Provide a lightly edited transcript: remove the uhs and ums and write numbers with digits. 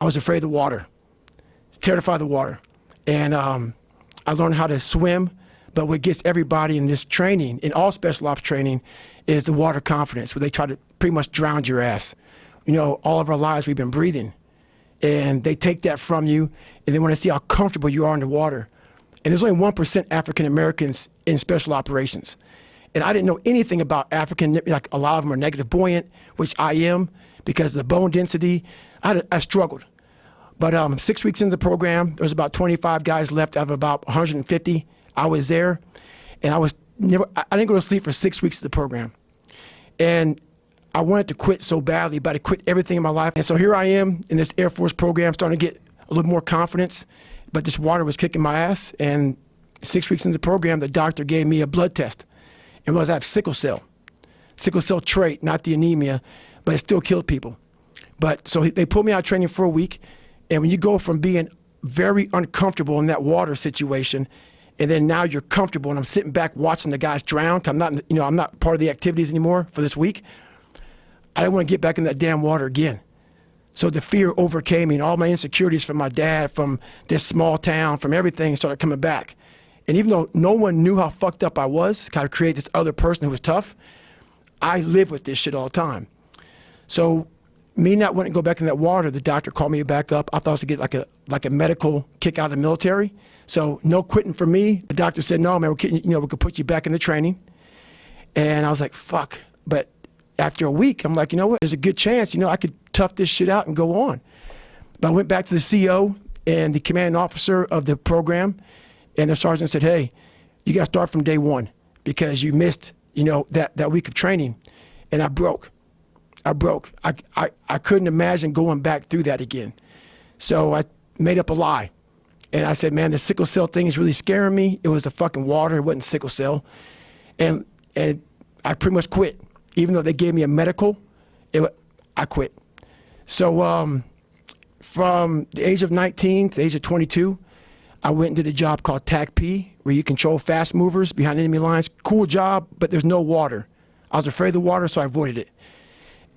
I was afraid of the water, terrified of the water. And I learned how to swim, but what gets everybody in this training, in all special ops training, is the water confidence, where they try to pretty much drown your ass. You know, all of our lives we've been breathing, and they take that from you, and they want to see how comfortable you are in the water. And there's only 1% African Americans in special operations. And I didn't know anything about African, like a lot of them are negative buoyant, which I am, because of the bone density. I struggled. But 6 weeks into the program, there was about 25 guys left out of about 150. I was there, and I didn't go to sleep for 6 weeks of the program. And I wanted to quit so badly, but I quit everything in my life. And so here I am in this Air Force program, starting to get a little more confidence, but this water was kicking my ass. And 6 weeks into the program, the doctor gave me a blood test. And I have sickle cell trait, not the anemia, but it still killed people. But so they pulled me out of training for a week. And when you go from being very uncomfortable in that water situation, and then now you're comfortable, and I'm sitting back watching the guys drown, 'cause I'm not part of the activities anymore for this week. I didn't want to get back in that damn water again. So the fear overcame me, and all my insecurities from my dad, from this small town, from everything started coming back. And even though no one knew how fucked up I was, kind of created this other person who was tough, I live with this shit all the time. So me not wanting to go back in that water, the doctor called me back up. I thought I was going to get like a medical kick out of the military. So no quitting for me. The doctor said, no, man, we could put you back in the training. And I was like, fuck. But after a week, I'm like, you know what? There's a good chance, I could tough this shit out and go on. But I went back to the CO and the commanding officer of the program, and the sergeant said, hey, you got to start from day one because you missed, that week of training. And I broke. I couldn't imagine going back through that again. So I made up a lie. And I said, man, the sickle cell thing is really scaring me. It was the fucking water. It wasn't sickle cell. And I pretty much quit. Even though they gave me a medical, I quit. So from the age of 19 to the age of 22, I went and did a job called TAC-P, where you control fast movers behind enemy lines. Cool job, but there's no water. I was afraid of the water, so I avoided it.